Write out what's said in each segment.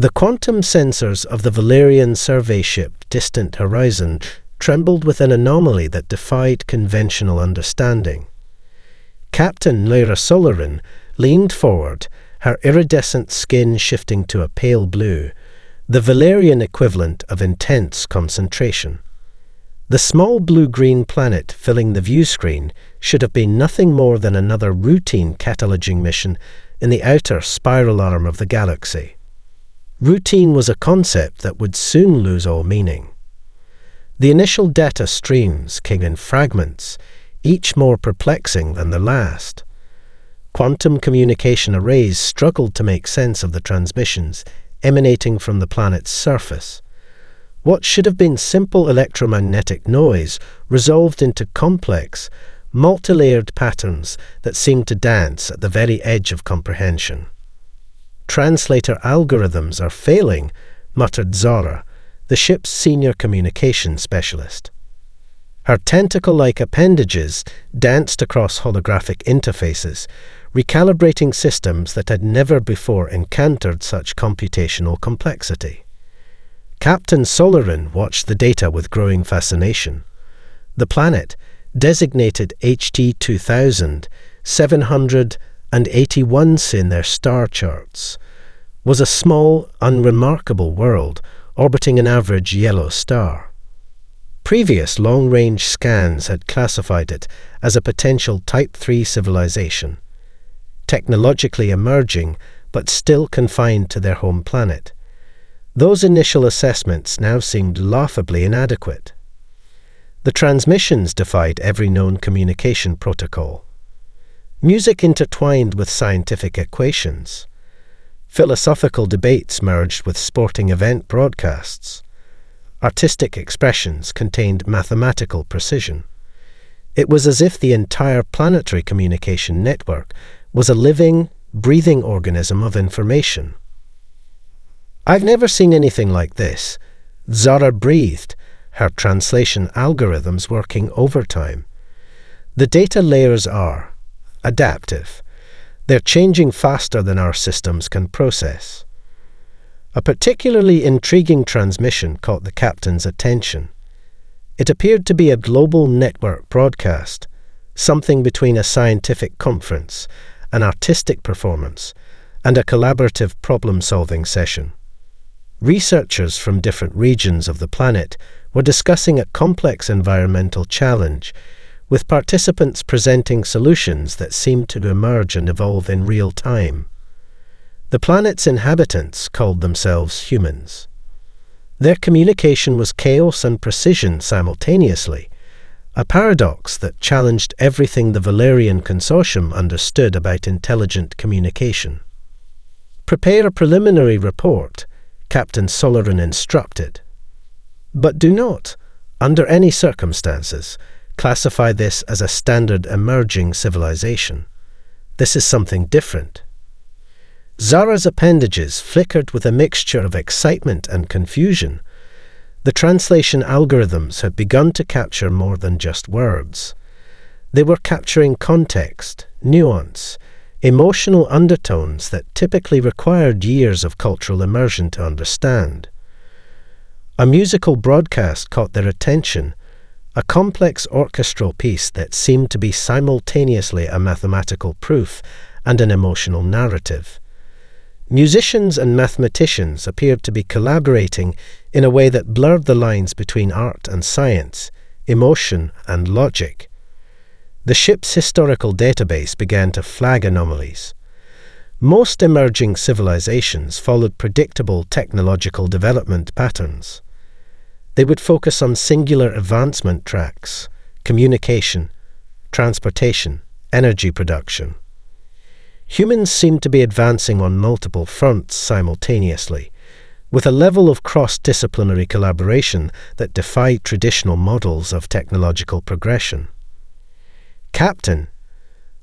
The quantum sensors of the Valerian survey ship Distant Horizon trembled with an anomaly that defied conventional understanding. Captain Lyra Solarin leaned forward, her iridescent skin shifting to a pale blue, the Valerian equivalent of intense concentration. The small blue-green planet filling the view screen should have been nothing more than another routine cataloging mission in the outer spiral arm of the galaxy. Routine was a concept that would soon lose all meaning. The initial data streams came in fragments, each more perplexing than the last. Quantum communication arrays struggled to make sense of the transmissions emanating from the planet's surface. What should have been simple electromagnetic noise resolved into complex, multi-layered patterns that seemed to dance at the very edge of comprehension. "Translator algorithms are failing," muttered Zora, the ship's senior communication specialist. Her tentacle-like appendages danced across holographic interfaces, recalibrating systems that had never before encountered such computational complexity. Captain Solarin watched the data with growing fascination. The planet, designated HT 2000, 781 in their star charts, was a small, unremarkable world orbiting an average yellow star. Previous long-range scans had classified it as a potential Type 3 civilization, technologically emerging but still confined to their home planet. Those initial assessments now seemed laughably inadequate. The transmissions defied every known communication protocol. Music intertwined with scientific equations. Philosophical debates merged with sporting event broadcasts. Artistic expressions contained mathematical precision. It was as if the entire planetary communication network was a living, breathing organism of information. "I've never seen anything like this," Zara breathed, her translation algorithms working overtime. "The data layers are adaptive. They're changing faster than our systems can process." A particularly intriguing transmission caught the captain's attention. It appeared to be a global network broadcast, something between a scientific conference, an artistic performance, and a collaborative problem-solving session. Researchers from different regions of the planet were discussing a complex environmental challenge, with participants presenting solutions that seemed to emerge and evolve in real time. The planet's inhabitants called themselves humans. Their communication was chaos and precision simultaneously, a paradox that challenged everything the Valerian Consortium understood about intelligent communication. "Prepare a preliminary report," Captain Solarin instructed. "But do not, under any circumstances, classify this as a standard emerging civilization. This is something different." Zara's appendages flickered with a mixture of excitement and confusion. The translation algorithms had begun to capture more than just words. They were capturing context, nuance, emotional undertones that typically required years of cultural immersion to understand. A musical broadcast caught their attention, a complex orchestral piece that seemed to be simultaneously a mathematical proof and an emotional narrative. Musicians and mathematicians appeared to be collaborating in a way that blurred the lines between art and science, emotion and logic. The ship's historical database began to flag anomalies. Most emerging civilizations followed predictable technological development patterns. They would focus on singular advancement tracks: communication, transportation, energy production. Humans seemed to be advancing on multiple fronts simultaneously, with a level of cross-disciplinary collaboration that defied traditional models of technological progression. "Captain,"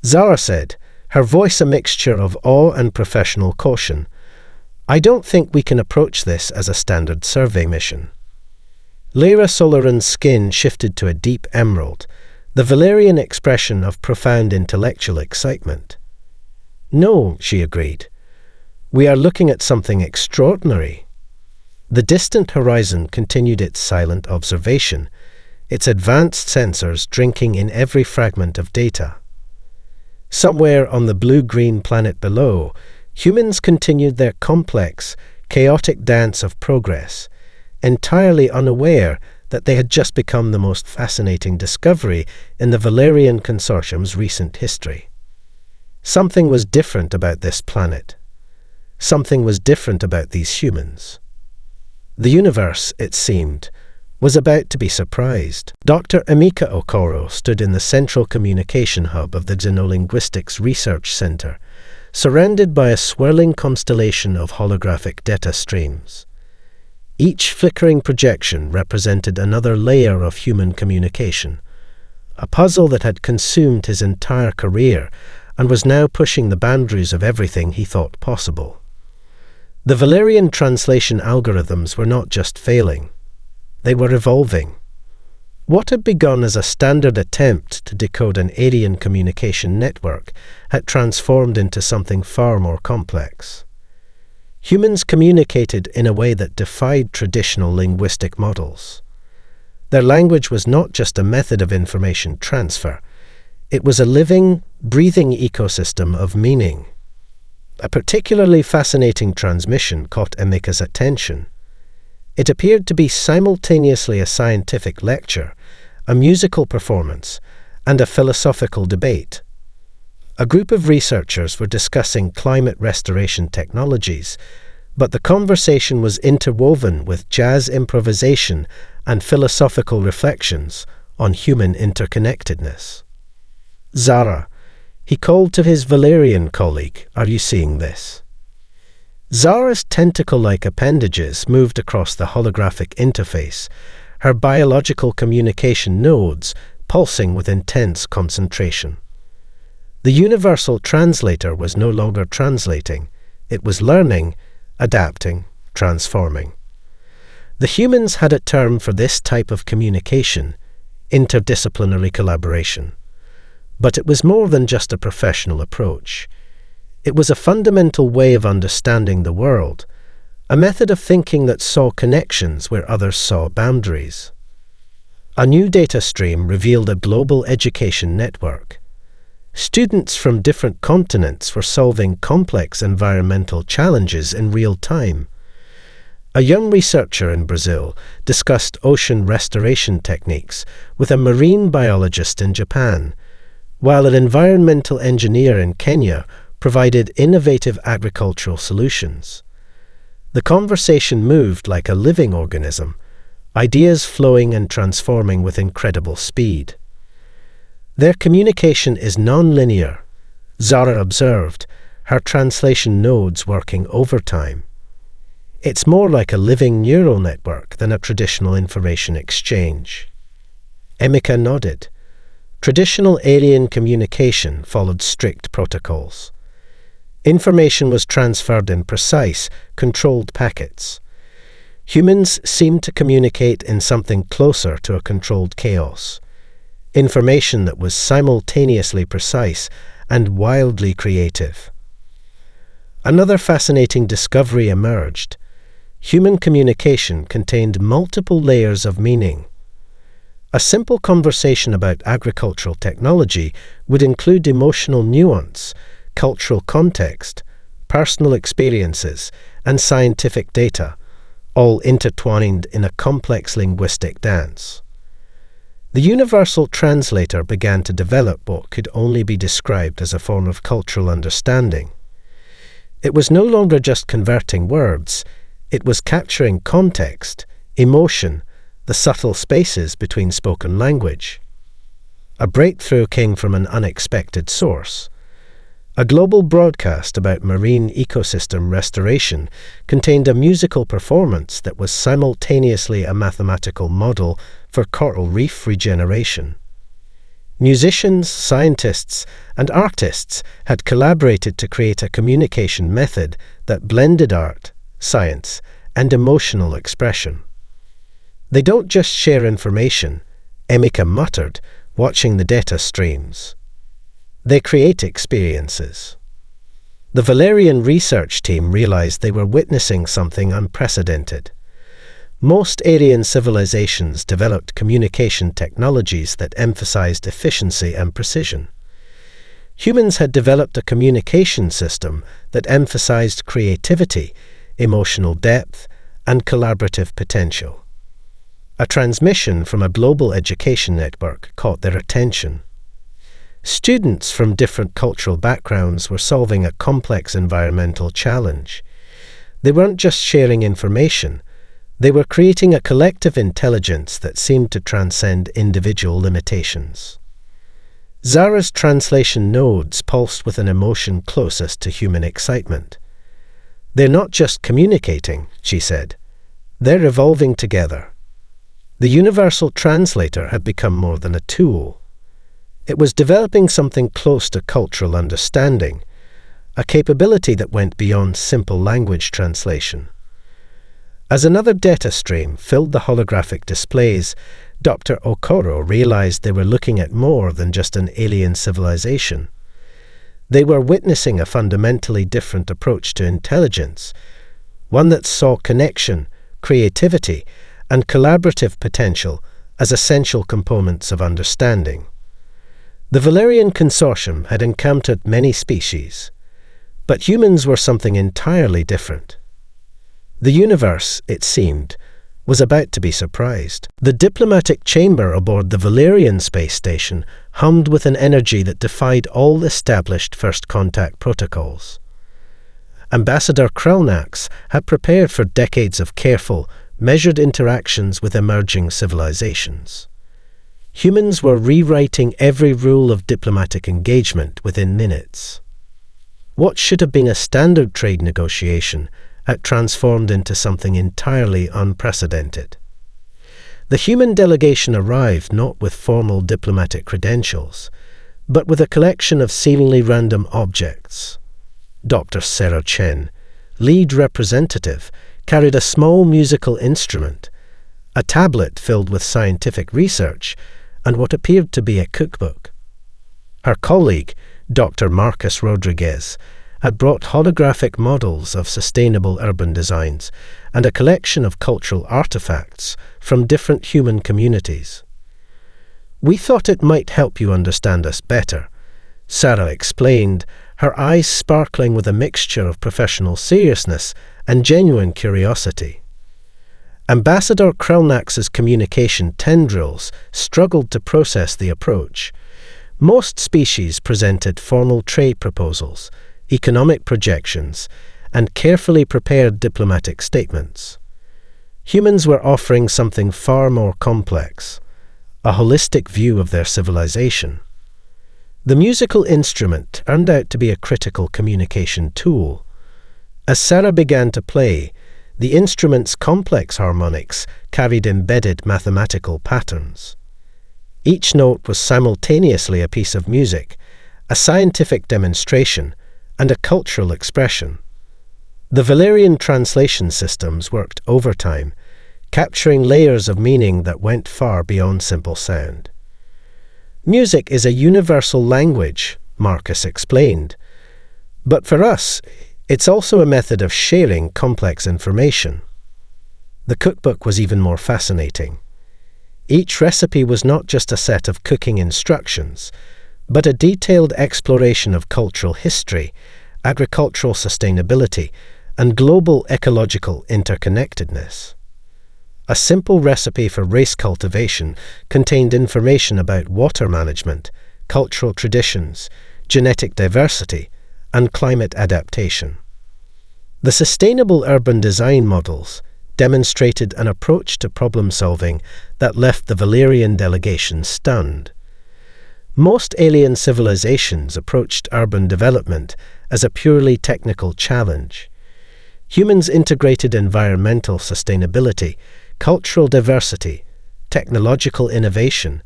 Zara said, her voice a mixture of awe and professional caution, "I don't think we can approach this as a standard survey mission." Lyra Solarin's skin shifted to a deep emerald, the Valerian expression of profound intellectual excitement. "No," she agreed. We are looking at something extraordinary. The distant horizon continued its silent observation, its advanced sensors drinking in every fragment of data. Somewhere on the blue-green planet below, humans continued their complex, chaotic dance of progress, entirely unaware that they had just become the most fascinating discovery in the Valerian Consortium's recent history. Something was different about this planet. Something was different about these humans. The universe, it seemed, was about to be surprised. Dr. Emeka Okoro stood in the central communication hub of the Xenolinguistics Research Center, surrounded by a swirling constellation of holographic data streams. Each flickering projection represented another layer of human communication, a puzzle that had consumed his entire career and was now pushing the boundaries of everything he thought possible. The Valerian translation algorithms were not just failing, they were evolving. What had begun as a standard attempt to decode an alien communication network had transformed into something far more complex. Humans communicated in a way that defied traditional linguistic models. Their language was not just a method of information transfer, it was a living, breathing ecosystem of meaning. A particularly fascinating transmission caught Emeka's attention. It appeared to be simultaneously a scientific lecture, a musical performance, and a philosophical debate. A group of researchers were discussing climate restoration technologies, but the conversation was interwoven with jazz improvisation and philosophical reflections on human interconnectedness. "Zara," he called to his Valerian colleague, "are you seeing this?" Zara's tentacle-like appendages moved across the holographic interface, her biological communication nodes pulsing with intense concentration. The universal translator was no longer translating, it was learning, adapting, transforming. The humans had a term for this type of communication: interdisciplinary collaboration. But it was more than just a professional approach. It was a fundamental way of understanding the world, a method of thinking that saw connections where others saw boundaries. A new data stream revealed a global education network. Students from different continents were solving complex environmental challenges in real time. A young researcher in Brazil discussed ocean restoration techniques with a marine biologist in Japan, while an environmental engineer in Kenya provided innovative agricultural solutions. The conversation moved like a living organism, ideas flowing and transforming with incredible speed. Their communication is non-linear, Zara observed, her translation nodes working overtime. It's more like a living neural network than a traditional information exchange. Emeka nodded. Traditional alien communication followed strict protocols. Information was transferred in precise, controlled packets. Humans seemed to communicate in something closer to a controlled chaos. Information that was simultaneously precise and wildly creative. Another fascinating discovery emerged. Human communication contained multiple layers of meaning. A simple conversation about agricultural technology would include emotional nuance, cultural context, personal experiences, and scientific data, all intertwined in a complex linguistic dance. The universal translator began to develop what could only be described as a form of cultural understanding. It was no longer just converting words, it was capturing context, emotion, the subtle spaces between spoken language. A breakthrough came from an unexpected source. A global broadcast about marine ecosystem restoration contained a musical performance that was simultaneously a mathematical model for coral reef regeneration. Musicians, scientists, and artists had collaborated to create a communication method that blended art, science, and emotional expression. They don't just share information, Emeka muttered, watching the data streams. They create experiences. The Valerian research team realized they were witnessing something unprecedented. Most alien civilizations developed communication technologies that emphasized efficiency and precision. Humans had developed a communication system that emphasized creativity, emotional depth, and collaborative potential. A transmission from a global education network caught their attention. Students from different cultural backgrounds were solving a complex environmental challenge. They weren't just sharing information, they were creating a collective intelligence that seemed to transcend individual limitations. Zara's translation nodes pulsed with an emotion closest to human excitement. "They're not just communicating," she said. "They're evolving together." The universal translator had become more than a tool. It was developing something close to cultural understanding, a capability that went beyond simple language translation. As another data stream filled the holographic displays, Dr. Okoro realized they were looking at more than just an alien civilization. They were witnessing a fundamentally different approach to intelligence, one that saw connection, creativity, and collaborative potential as essential components of understanding. The Valerian Consortium had encountered many species, but humans were something entirely different. The universe, it seemed, was about to be surprised. The diplomatic chamber aboard the Valerian space station hummed with an energy that defied all established first contact protocols. Ambassador Krelnax had prepared for decades of careful, measured interactions with emerging civilizations. Humans were rewriting every rule of diplomatic engagement within minutes. What should have been a standard trade negotiation had transformed into something entirely unprecedented. The human delegation arrived not with formal diplomatic credentials, but with a collection of seemingly random objects. Dr. Sarah Chen, lead representative, carried a small musical instrument, a tablet filled with scientific research, and what appeared to be a cookbook. Her colleague, Dr. Marcus Rodriguez, had brought holographic models of sustainable urban designs and a collection of cultural artifacts from different human communities. "We thought it might help you understand us better," Sarah explained, her eyes sparkling with a mixture of professional seriousness and genuine curiosity. Ambassador Krelnax's communication tendrils struggled to process the approach. Most species presented formal trade proposals, economic projections, and carefully prepared diplomatic statements. Humans were offering something far more complex, a holistic view of their civilization. The musical instrument turned out to be a critical communication tool. As Sarah began to play, the instrument's complex harmonics carried embedded mathematical patterns. Each note was simultaneously a piece of music, a scientific demonstration, and a cultural expression. The Valerian translation systems worked overtime, capturing layers of meaning that went far beyond simple sound. "Music is a universal language," Marcus explained. "But for us, it's also a method of sharing complex information." The cookbook was even more fascinating. Each recipe was not just a set of cooking instructions, but a detailed exploration of cultural history, agricultural sustainability, and global ecological interconnectedness. A simple recipe for rice cultivation contained information about water management, cultural traditions, genetic diversity, and climate adaptation. The sustainable urban design models demonstrated an approach to problem-solving that left the Valerian delegation stunned. Most alien civilizations approached urban development as a purely technical challenge. Humans integrated environmental sustainability, cultural diversity, technological innovation,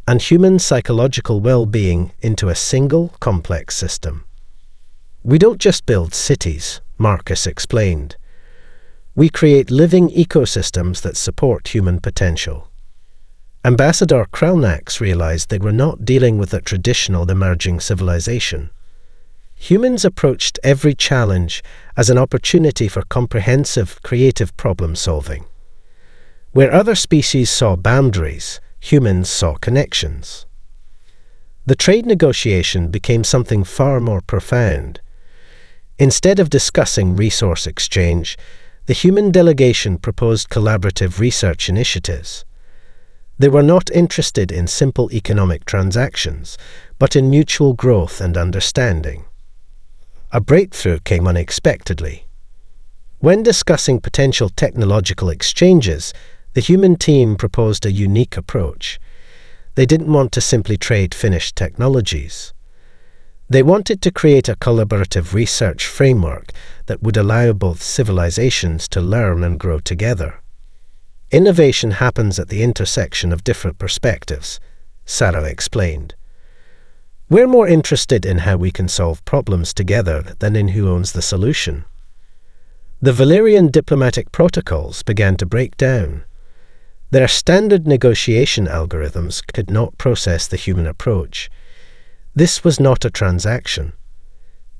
and human psychological well-being into a single complex system. "We don't just build cities," Marcus explained. "We create living ecosystems that support human potential." Ambassador Krelnax realized they were not dealing with a traditional emerging civilization. Humans approached every challenge as an opportunity for comprehensive, creative problem-solving. Where other species saw boundaries, humans saw connections. The trade negotiation became something far more profound. Instead of discussing resource exchange, the human delegation proposed collaborative research initiatives. They were not interested in simple economic transactions, but in mutual growth and understanding. A breakthrough came unexpectedly. When discussing potential technological exchanges, the human team proposed a unique approach. They didn't want to simply trade finished technologies. They wanted to create a collaborative research framework that would allow both civilizations to learn and grow together. Innovation happens at the intersection of different perspectives, Sarah explained. We're more interested in how we can solve problems together than in who owns the solution. The Valerian diplomatic protocols began to break down. Their standard negotiation algorithms could not process the human approach. This was not a transaction.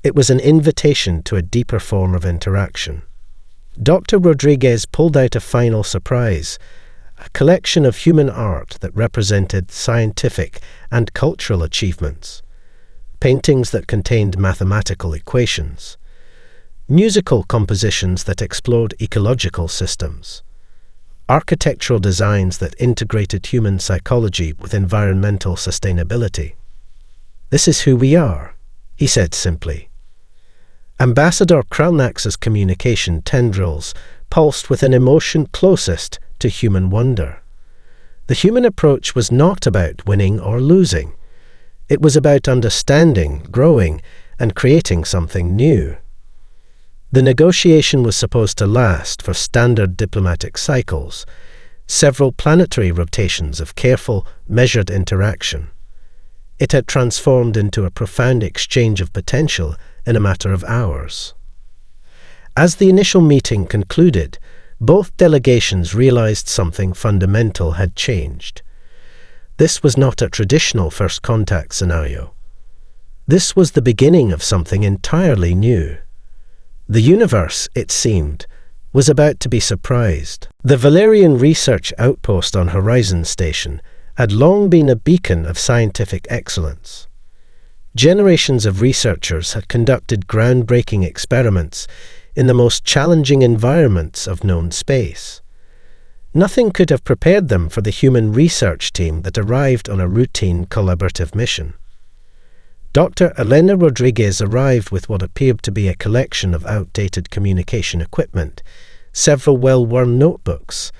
It was an invitation to a deeper form of interaction. Dr. Rodriguez pulled out a final surprise, a collection of human art that represented scientific and cultural achievements, paintings that contained mathematical equations, musical compositions that explored ecological systems, architectural designs that integrated human psychology with environmental sustainability. "This is who we are," he said simply. Ambassador Kralnax's communication tendrils pulsed with an emotion closest to human wonder. The human approach was not about winning or losing. It was about understanding, growing, and creating something new. The negotiation was supposed to last for standard diplomatic cycles, several planetary rotations of careful, measured interaction. It had transformed into a profound exchange of potential in a matter of hours. As the initial meeting concluded, both delegations realized something fundamental had changed. This was not a traditional first contact scenario. This was the beginning of something entirely new. The universe, it seemed, was about to be surprised. The Valerian research outpost on Horizon Station had long been a beacon of scientific excellence. Generations of researchers had conducted groundbreaking experiments in the most challenging environments of known space. Nothing could have prepared them for the human research team that arrived on a routine collaborative mission. Dr. Elena Rodriguez arrived with what appeared to be a collection of outdated communication equipment, several well-worn notebooks,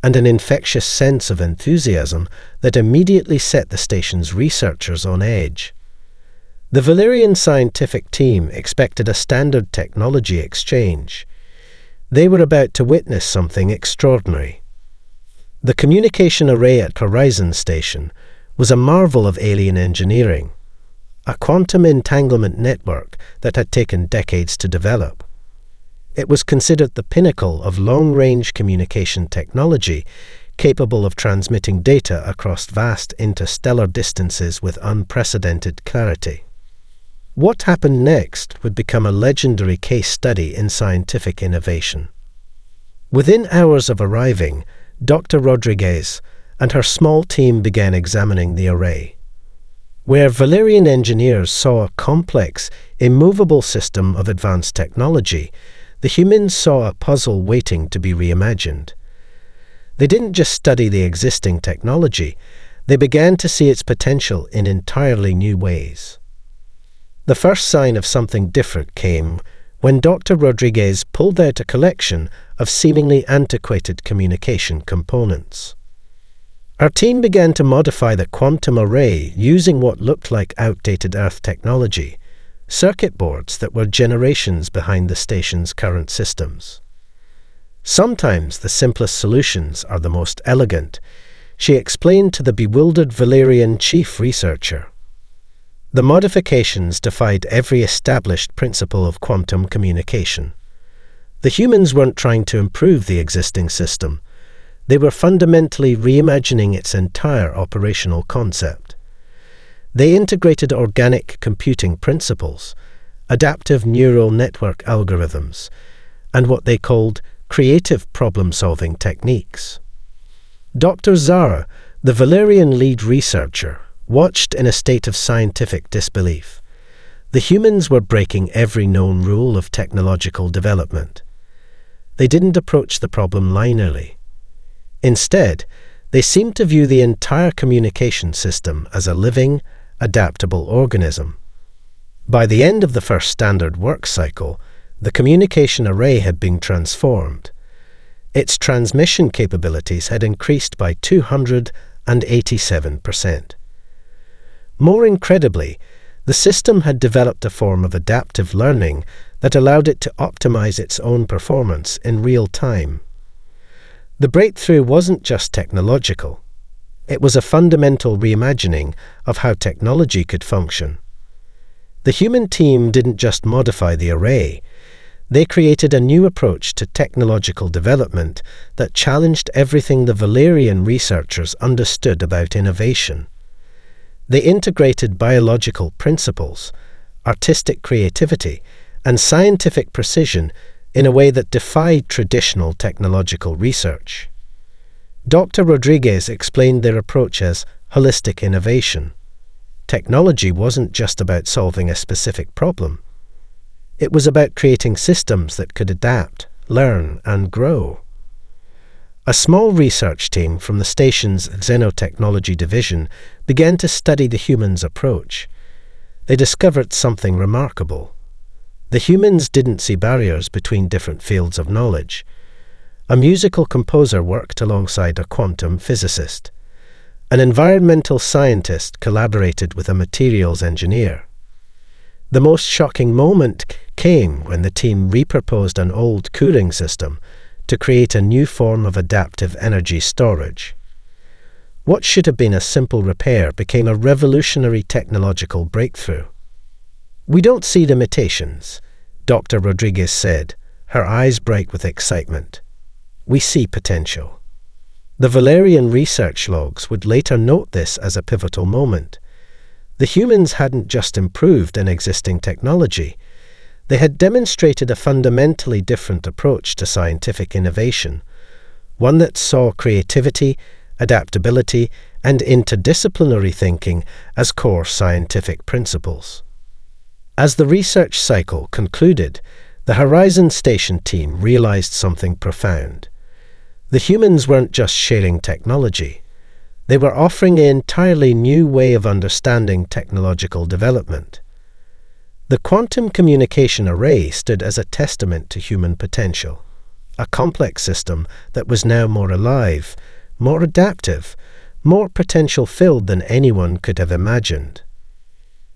and an infectious sense of enthusiasm that immediately set the station's researchers on edge. The Valerian scientific team expected a standard technology exchange. They were about to witness something extraordinary. The communication array at Horizon Station was a marvel of alien engineering, a quantum entanglement network that had taken decades to develop. It was considered the pinnacle of long-range communication technology, capable of transmitting data across vast interstellar distances with unprecedented clarity. What happened next would become a legendary case study in scientific innovation. Within hours of arriving, Dr. Rodriguez and her small team began examining the array. Where Valerian engineers saw a complex, immovable system of advanced technology, the humans saw a puzzle waiting to be reimagined. They didn't just study the existing technology, they began to see its potential in entirely new ways. The first sign of something different came when Dr. Rodriguez pulled out a collection of seemingly antiquated communication components. Our team began to modify the quantum array using what looked like outdated Earth technology, circuit boards that were generations behind the station's current systems. Sometimes the simplest solutions are the most elegant, she explained to the bewildered Valerian chief researcher. The modifications defied every established principle of quantum communication. The humans weren't trying to improve the existing system. They were fundamentally reimagining its entire operational concept. They integrated organic computing principles, adaptive neural network algorithms, and what they called creative problem-solving techniques. Dr. Zara, the Valerian lead researcher, watched in a state of scientific disbelief. The humans were breaking every known rule of technological development. They didn't approach the problem linearly. Instead, they seemed to view the entire communication system as a living, adaptable organism. By the end of the first standard work cycle, the communication array had been transformed. Its transmission capabilities had increased by 287%. More incredibly, the system had developed a form of adaptive learning that allowed it to optimize its own performance in real time. The breakthrough wasn't just technological. It was a fundamental reimagining of how technology could function. The human team didn't just modify the array. They created a new approach to technological development that challenged everything the Valerian researchers understood about innovation. They integrated biological principles, artistic creativity, and scientific precision in a way that defied traditional technological research. Dr. Rodriguez explained their approach as holistic innovation. Technology wasn't just about solving a specific problem. It was about creating systems that could adapt, learn, and grow. A small research team from the station's Xenotechnology division began to study the humans' approach. They discovered something remarkable. The humans didn't see barriers between different fields of knowledge. A musical composer worked alongside a quantum physicist. An environmental scientist collaborated with a materials engineer. The most shocking moment came when the team repurposed an old cooling system to create a new form of adaptive energy storage. What should have been a simple repair became a revolutionary technological breakthrough. "We don't see limitations," Dr. Rodriguez said, her eyes bright with excitement. "We see potential." The Valerian research logs would later note this as a pivotal moment. The humans hadn't just improved an existing technology. They had demonstrated a fundamentally different approach to scientific innovation, one that saw creativity, adaptability, and interdisciplinary thinking as core scientific principles. As the research cycle concluded, the Horizon Station team realized something profound. The humans weren't just sharing technology. They were offering an entirely new way of understanding technological development. The quantum communication array stood as a testament to human potential, a complex system that was now more alive, more adaptive, more potential-filled than anyone could have imagined.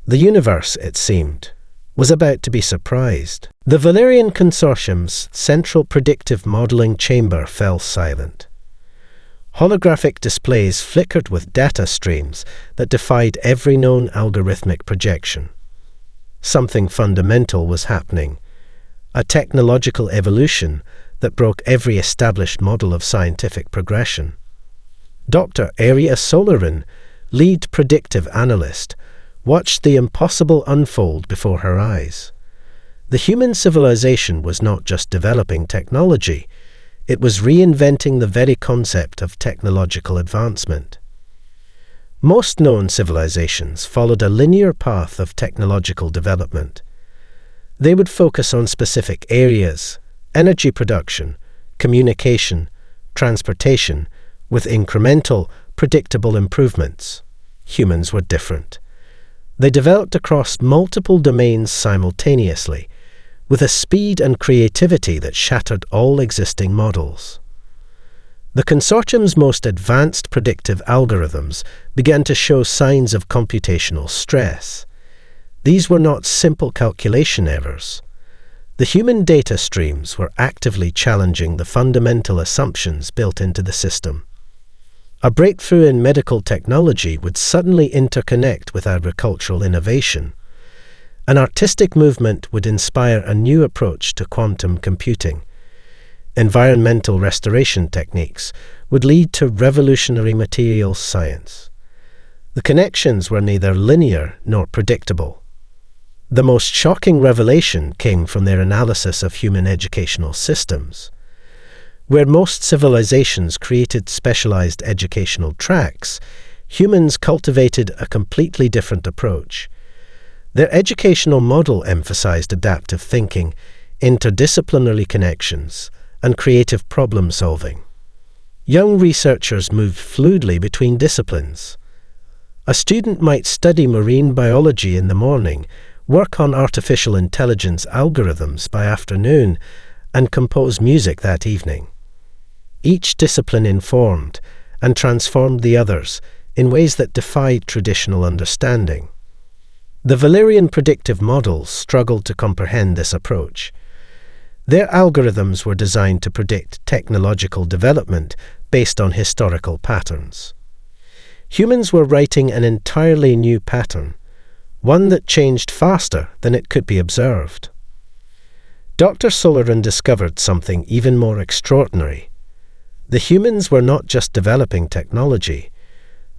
The universe, it seemed, was about to be surprised. The Valerian Consortium's central predictive modeling chamber fell silent. Holographic displays flickered with data streams that defied every known algorithmic projection. Something fundamental was happening, a technological evolution that broke every established model of scientific progression. Dr. Aria Solarin, lead predictive analyst, watched the impossible unfold before her eyes. The human civilization was not just developing technology, it was reinventing the very concept of technological advancement. Most known civilizations followed a linear path of technological development. They would focus on specific areas, energy production, communication, transportation, with incremental, predictable improvements. Humans were different. They developed across multiple domains simultaneously, with a speed and creativity that shattered all existing models. The consortium's most advanced predictive algorithms began to show signs of computational stress. These were not simple calculation errors. The human data streams were actively challenging the fundamental assumptions built into the system. A breakthrough in medical technology would suddenly interconnect with agricultural innovation. An artistic movement would inspire a new approach to quantum computing. Environmental restoration techniques would lead to revolutionary materials science. The connections were neither linear nor predictable. The most shocking revelation came from their analysis of human educational systems. Where most civilizations created specialized educational tracks, humans cultivated a completely different approach. Their educational model emphasized adaptive thinking, interdisciplinary connections, and creative problem-solving. Young researchers moved fluidly between disciplines. A student might study marine biology in the morning, work on artificial intelligence algorithms by afternoon, and compose music that evening. Each discipline informed and transformed the others in ways that defied traditional understanding. The Valerian predictive models struggled to comprehend this approach. Their algorithms were designed to predict technological development based on historical patterns. Humans were writing an entirely new pattern, one that changed faster than it could be observed. Dr. Solarin discovered something even more extraordinary. The humans were not just developing technology.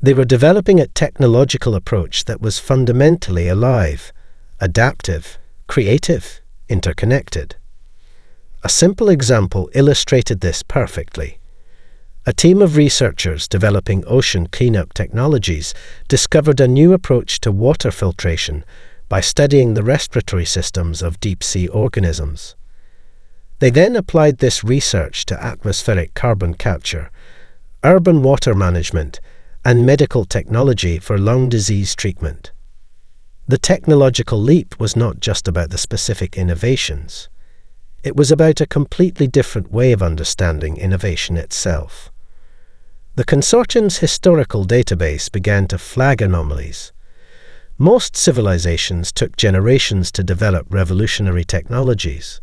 They were developing a technological approach that was fundamentally alive, adaptive, creative, interconnected. A simple example illustrated this perfectly. A team of researchers developing ocean cleanup technologies discovered a new approach to water filtration by studying the respiratory systems of deep-sea organisms. They then applied this research to atmospheric carbon capture, urban water management, and medical technology for lung disease treatment. The technological leap was not just about the specific innovations. It was about a completely different way of understanding innovation itself. The consortium's historical database began to flag anomalies. Most civilizations took generations to develop revolutionary technologies.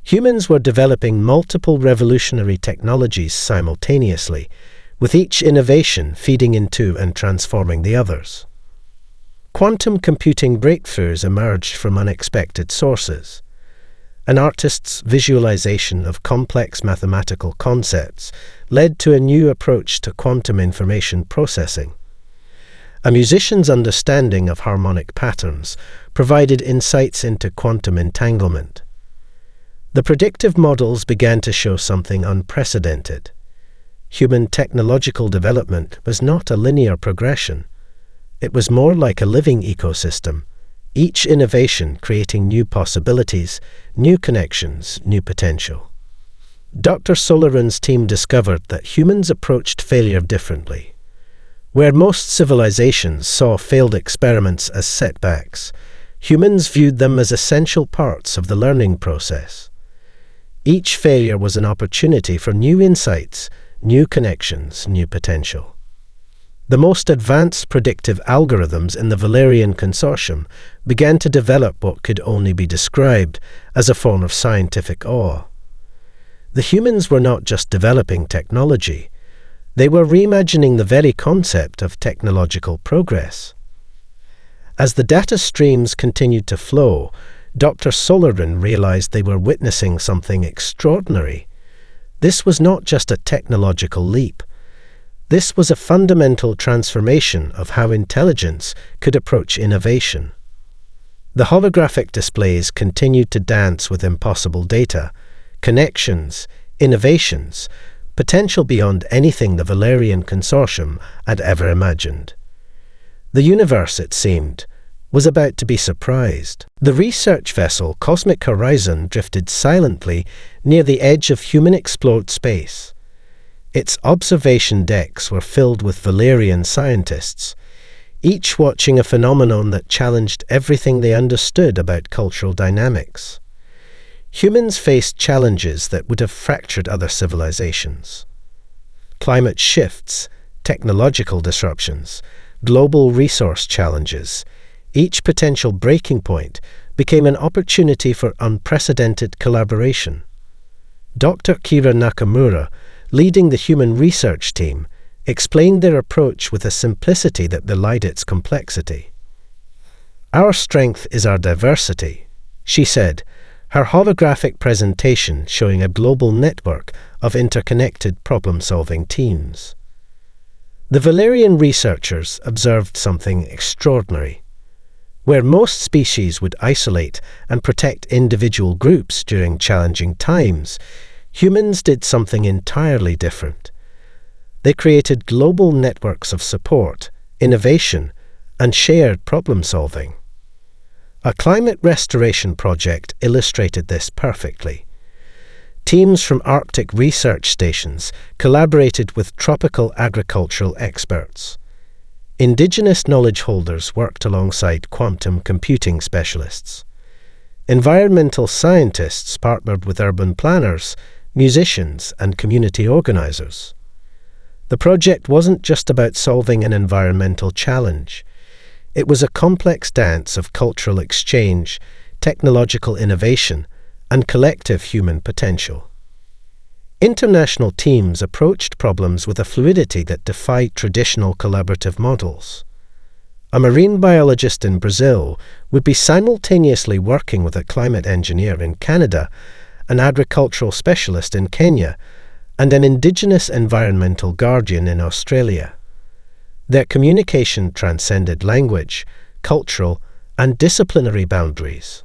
Humans were developing multiple revolutionary technologies simultaneously, with each innovation feeding into and transforming the others. Quantum computing breakthroughs emerged from unexpected sources. An artist's visualization of complex mathematical concepts led to a new approach to quantum information processing. A musician's understanding of harmonic patterns provided insights into quantum entanglement. The predictive models began to show something unprecedented. Human technological development was not a linear progression. It was more like a living ecosystem, each innovation creating new possibilities, new connections, new potential. Dr. Solarin's team discovered that humans approached failure differently. Where most civilizations saw failed experiments as setbacks, humans viewed them as essential parts of the learning process. Each failure was an opportunity for new insights, new connections, new potential. The most advanced predictive algorithms in the Valerian Consortium began to develop what could only be described as a form of scientific awe. The humans were not just developing technology, they were reimagining the very concept of technological progress. As the data streams continued to flow, Dr. Solarin realized they were witnessing something extraordinary. This was not just a technological leap. This was a fundamental transformation of how intelligence could approach innovation. The holographic displays continued to dance with impossible data, connections, innovations, potential beyond anything the Valerian Consortium had ever imagined. The universe, it seemed, was about to be surprised. The research vessel Cosmic Horizon drifted silently near the edge of human-explored space. Its observation decks were filled with Valerian scientists, each watching a phenomenon that challenged everything they understood about cultural dynamics. Humans faced challenges that would have fractured other civilizations. Climate shifts, technological disruptions, global resource challenges, each potential breaking point became an opportunity for unprecedented collaboration. Dr. Kira Nakamura, leading the human research team, explained their approach with a simplicity that belied its complexity. "Our strength is our diversity," she said, her holographic presentation showing a global network of interconnected problem-solving teams. The Valerian researchers observed something extraordinary. Where most species would isolate and protect individual groups during challenging times, humans did something entirely different. They created global networks of support, innovation, and shared problem-solving. A climate restoration project illustrated this perfectly. Teams from Arctic research stations collaborated with tropical agricultural experts. Indigenous knowledge holders worked alongside quantum computing specialists. Environmental scientists partnered with urban planners, musicians, and community organizers. The project wasn't just about solving an environmental challenge. It was a complex dance of cultural exchange, technological innovation, and collective human potential. International teams approached problems with a fluidity that defied traditional collaborative models. A marine biologist in Brazil would be simultaneously working with a climate engineer in Canada, an agricultural specialist in Kenya, and an indigenous environmental guardian in Australia. Their communication transcended language, cultural, and disciplinary boundaries.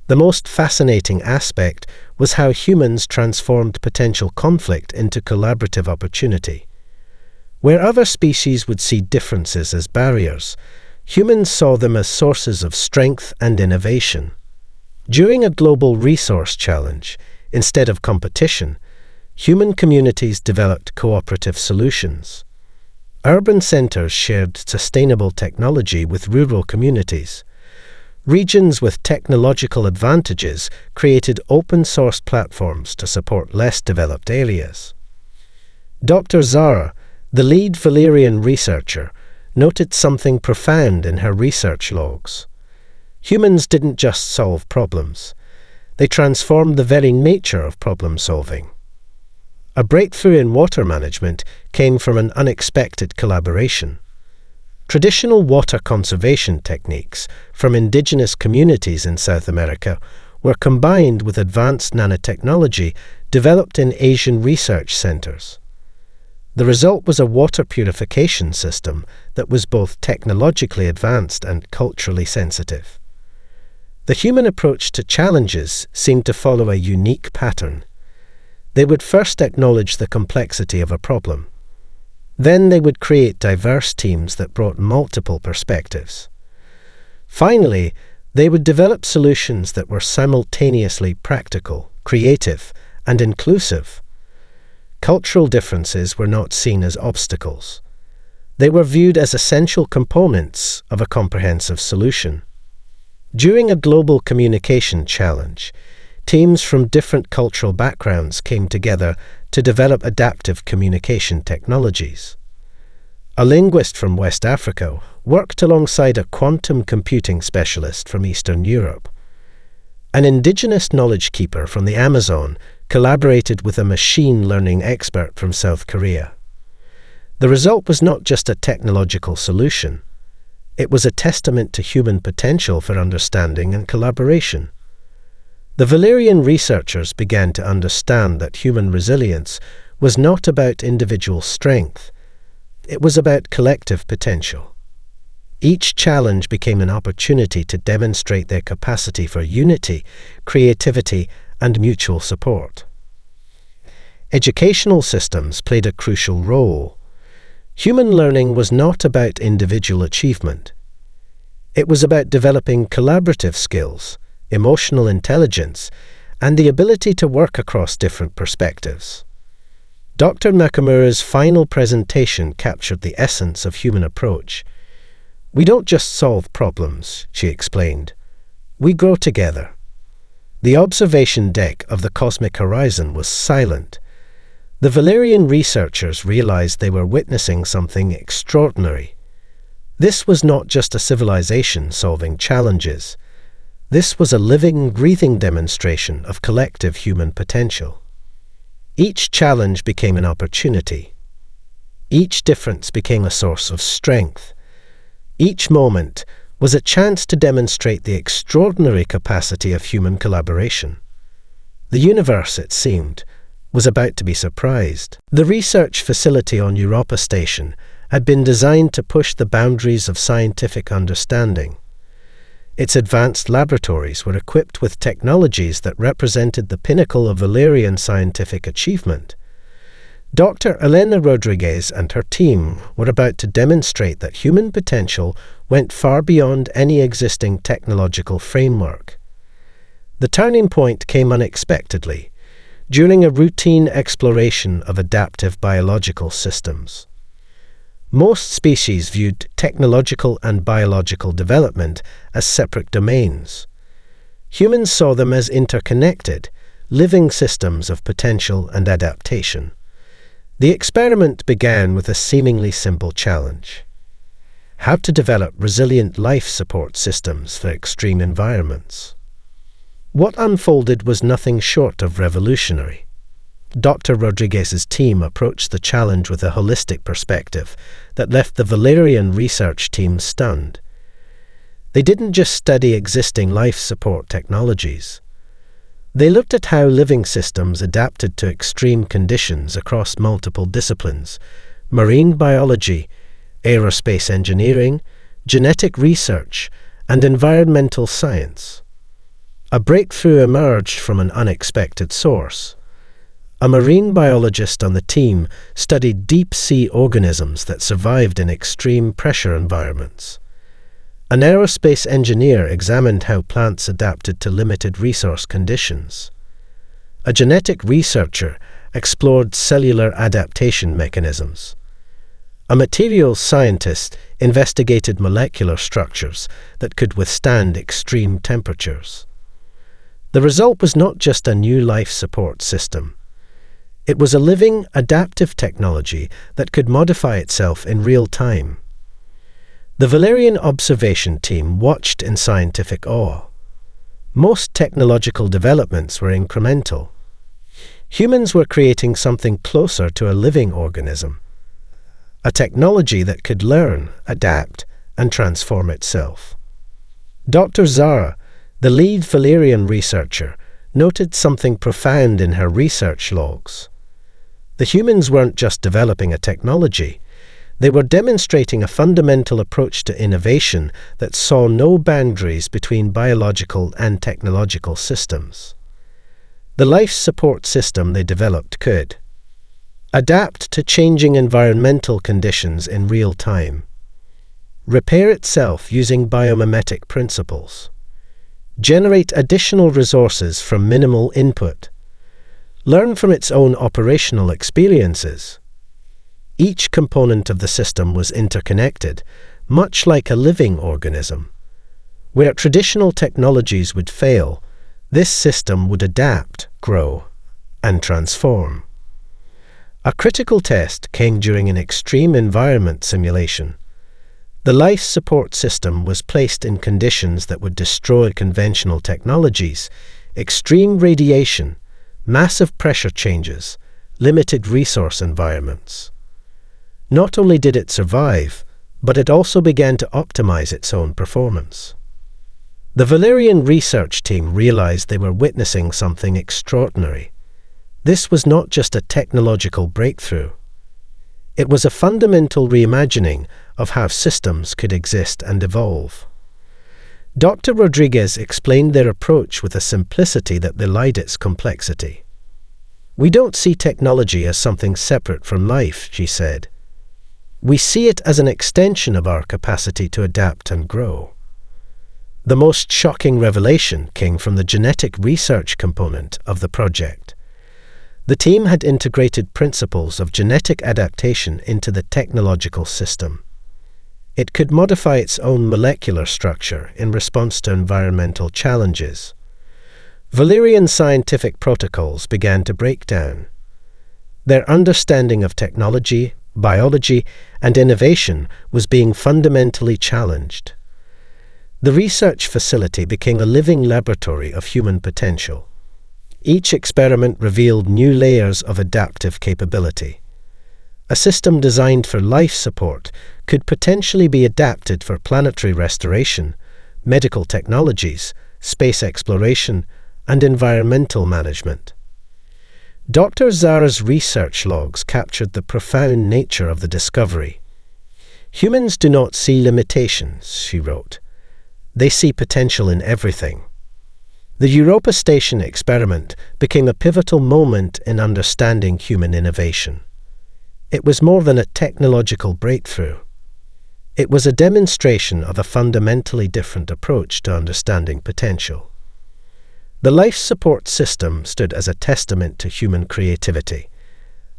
The most fascinating aspect was how humans transformed potential conflict into collaborative opportunity. Where other species would see differences as barriers, humans saw them as sources of strength and innovation. During a global resource challenge, instead of competition, human communities developed cooperative solutions. Urban centers shared sustainable technology with rural communities. Regions with technological advantages created open-source platforms to support less developed areas. Dr. Zara, the lead Valerian researcher, noted something profound in her research logs. Humans didn't just solve problems. They transformed the very nature of problem-solving. A breakthrough in water management came from an unexpected collaboration. Traditional water conservation techniques from indigenous communities in South America were combined with advanced nanotechnology developed in Asian research centers. The result was a water purification system that was both technologically advanced and culturally sensitive. The human approach to challenges seemed to follow a unique pattern. They would first acknowledge the complexity of a problem. Then they would create diverse teams that brought multiple perspectives. Finally, they would develop solutions that were simultaneously practical, creative, and inclusive. Cultural differences were not seen as obstacles. They were viewed as essential components of a comprehensive solution. During a global communication challenge, teams from different cultural backgrounds came together to develop adaptive communication technologies. A linguist from West Africa worked alongside a quantum computing specialist from Eastern Europe. An indigenous knowledge keeper from the Amazon collaborated with a machine learning expert from South Korea. The result was not just a technological solution. It was a testament to human potential for understanding and collaboration. The Valerian researchers began to understand that human resilience was not about individual strength. It was about collective potential. Each challenge became an opportunity to demonstrate their capacity for unity, creativity, and mutual support. Educational systems played a crucial role. Human learning was not about individual achievement. It was about developing collaborative skills, emotional intelligence, and the ability to work across different perspectives. Dr. Nakamura's final presentation captured the essence of human approach. "We don't just solve problems," she explained. "We grow together." The observation deck of the cosmic horizon was silent. The Valerian researchers realized they were witnessing something extraordinary. This was not just a civilization solving challenges. This was a living, breathing demonstration of collective human potential. Each challenge became an opportunity. Each difference became a source of strength. Each moment was a chance to demonstrate the extraordinary capacity of human collaboration. The universe, it seemed, was about to be surprised. The research facility on Europa Station had been designed to push the boundaries of scientific understanding. Its advanced laboratories were equipped with technologies that represented the pinnacle of Valerian scientific achievement. Dr. Elena Rodriguez and her team were about to demonstrate that human potential went far beyond any existing technological framework. The turning point came unexpectedly, during a routine exploration of adaptive biological systems. Most species viewed technological and biological development as separate domains. Humans saw them as interconnected, living systems of potential and adaptation. The experiment began with a seemingly simple challenge: how to develop resilient life support systems for extreme environments. What unfolded was nothing short of revolutionary. Dr. Rodriguez's team approached the challenge with a holistic perspective that left the Valerian research team stunned. They didn't just study existing life support technologies. They looked at how living systems adapted to extreme conditions across multiple disciplines: marine biology, aerospace engineering, genetic research, and environmental science. A breakthrough emerged from an unexpected source. A marine biologist on the team studied deep-sea organisms that survived in extreme pressure environments. An aerospace engineer examined how plants adapted to limited resource conditions. A genetic researcher explored cellular adaptation mechanisms. A materials scientist investigated molecular structures that could withstand extreme temperatures. The result was not just a new life support system. It was a living, adaptive technology that could modify itself in real time. The Valerian observation team watched in scientific awe. Most technological developments were incremental. Humans were creating something closer to a living organism, a technology that could learn, adapt, and transform itself. Dr. Zara, the lead Valerian researcher, noted something profound in her research logs. The humans weren't just developing a technology. They were demonstrating a fundamental approach to innovation that saw no boundaries between biological and technological systems. The life support system they developed could adapt to changing environmental conditions in real time, repair itself using biomimetic principles, generate additional resources from minimal input, learn from its own operational experiences. Each component of the system was interconnected, much like a living organism. Where traditional technologies would fail, this system would adapt, grow, and transform. A critical test came during an extreme environment simulation. The life support system was placed in conditions that would destroy conventional technologies: extreme radiation, massive pressure changes, limited resource environments. Not only did it survive, but it also began to optimize its own performance. The Valerian research team realized they were witnessing something extraordinary. This was not just a technological breakthrough. It was a fundamental reimagining of how systems could exist and evolve. Dr. Rodriguez explained their approach with a simplicity that belied its complexity. "We don't see technology as something separate from life," she said. "We see it as an extension of our capacity to adapt and grow." The most shocking revelation came from the genetic research component of the project. The team had integrated principles of genetic adaptation into the technological system. It could modify its own molecular structure in response to environmental challenges. Valerian scientific protocols began to break down. Their understanding of technology, biology, and innovation was being fundamentally challenged. The research facility became a living laboratory of human potential. Each experiment revealed new layers of adaptive capability. A system designed for life support could potentially be adapted for planetary restoration, medical technologies, space exploration, and environmental management. Dr. Zara's research logs captured the profound nature of the discovery. "Humans do not see limitations," she wrote. They see potential in everything. The Europa Station experiment became a pivotal moment in understanding human innovation. It was more than a technological breakthrough. It was a demonstration of a fundamentally different approach to understanding potential. The life support system stood as a testament to human creativity,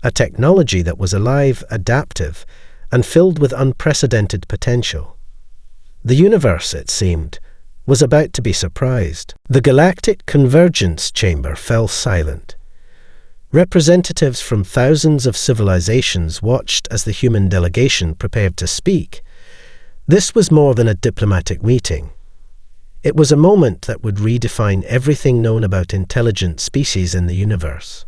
a technology that was alive, adaptive, and filled with unprecedented potential. The universe, it seemed, was about to be surprised. The Galactic Convergence Chamber fell silent. Representatives from thousands of civilizations watched as the human delegation prepared to speak. This was more than a diplomatic meeting. It was a moment that would redefine everything known about intelligent species in the universe.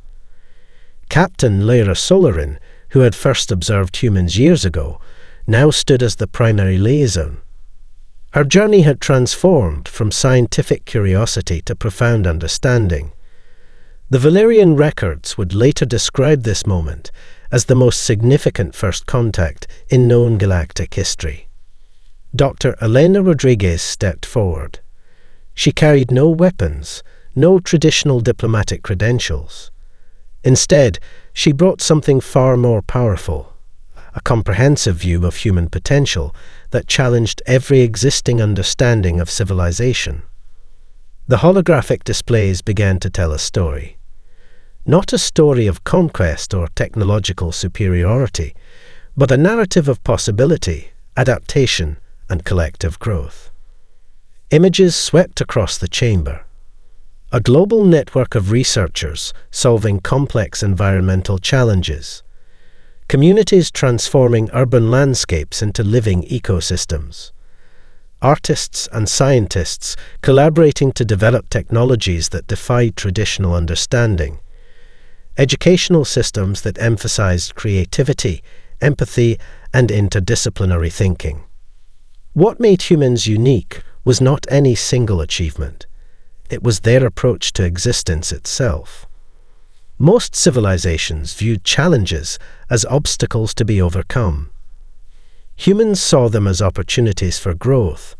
Captain Lyra Solarin, who had first observed humans years ago, now stood as the primary liaison. Her journey had transformed from scientific curiosity to profound understanding. The Valerian records would later describe this moment as the most significant first contact in known galactic history. Dr. Elena Rodriguez stepped forward. She carried no weapons, no traditional diplomatic credentials. Instead, she brought something far more powerful, a comprehensive view of human potential that challenged every existing understanding of civilization. The holographic displays began to tell a story. Not a story of conquest or technological superiority, but a narrative of possibility, adaptation, and collective growth. Images swept across the chamber. A global network of researchers solving complex environmental challenges. Communities transforming urban landscapes into living ecosystems. Artists and scientists collaborating to develop technologies that defied traditional understanding. Educational systems that emphasized creativity, empathy, and interdisciplinary thinking. What made humans unique was not any single achievement. It was their approach to existence itself. Most civilizations viewed challenges as obstacles to be overcome. Humans saw them as opportunities for growth.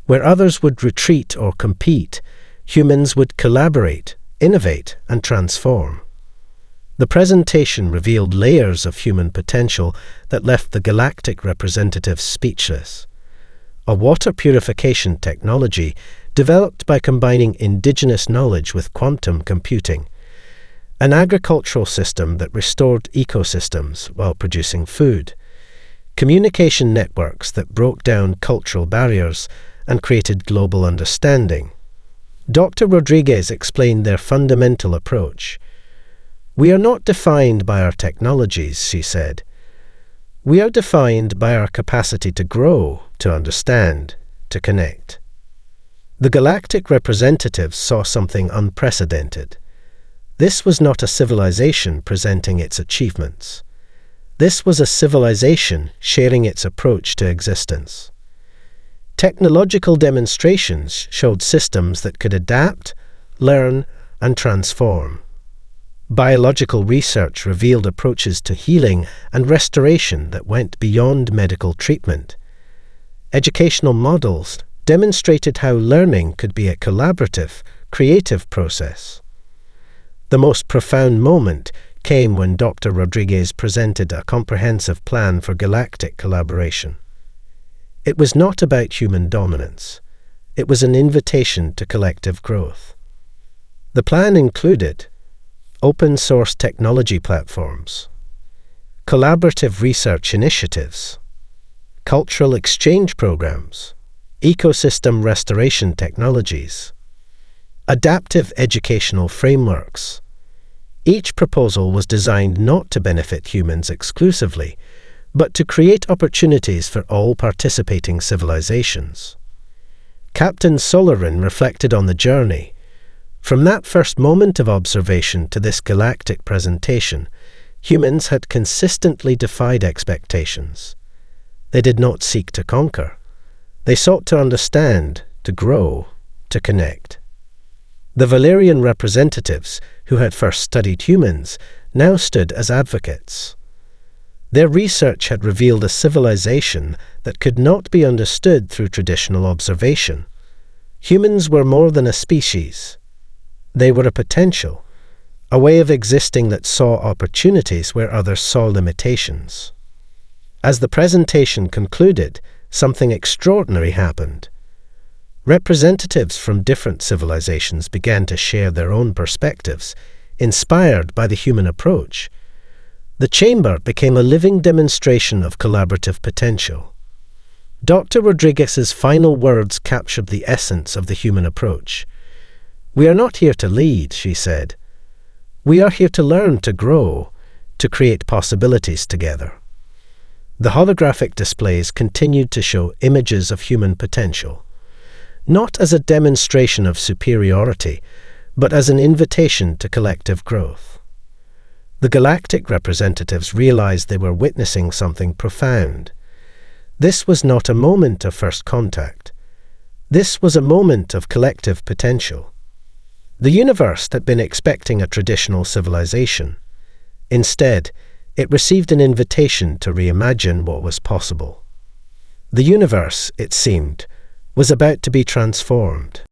Where others would retreat or compete, humans would collaborate, innovate, and transform. The presentation revealed layers of human potential that left the galactic representatives speechless. A water purification technology developed by combining indigenous knowledge with quantum computing. An agricultural system that restored ecosystems while producing food. Communication networks that broke down cultural barriers and created global understanding. Dr. Rodriguez explained their fundamental approach. "We are not defined by our technologies," she said. "We are defined by our capacity to grow, to understand, to connect." The galactic representatives saw something unprecedented. This was not a civilization presenting its achievements. This was a civilization sharing its approach to existence. Technological demonstrations showed systems that could adapt, learn, and transform. Biological research revealed approaches to healing and restoration that went beyond medical treatment. Educational models demonstrated how learning could be a collaborative, creative process. The most profound moment came when Dr. Rodriguez presented a comprehensive plan for galactic collaboration. It was not about human dominance. It was an invitation to collective growth. The plan included open-source technology platforms, collaborative research initiatives, cultural exchange programs, ecosystem restoration technologies, adaptive educational frameworks. Each proposal was designed not to benefit humans exclusively, but to create opportunities for all participating civilizations. Captain Solarin reflected on the journey. From that first moment of observation to this galactic presentation, humans had consistently defied expectations. They did not seek to conquer. They sought to understand, to grow, to connect. The Valerian representatives, who had first studied humans, now stood as advocates. Their research had revealed a civilization that could not be understood through traditional observation. Humans were more than a species. They were a potential, a way of existing that saw opportunities where others saw limitations. As the presentation concluded, something extraordinary happened. Representatives from different civilizations began to share their own perspectives, inspired by the human approach. The chamber became a living demonstration of collaborative potential. Dr. Rodriguez's final words captured the essence of the human approach. "We are not here to lead," she said. "We are here to learn, to grow, to create possibilities together." The holographic displays continued to show images of human potential, not as a demonstration of superiority, but as an invitation to collective growth. The galactic representatives realized they were witnessing something profound. This was not a moment of first contact. This was a moment of collective potential. The universe had been expecting a traditional civilization. Instead, it received an invitation to reimagine what was possible. The universe, it seemed, was about to be transformed.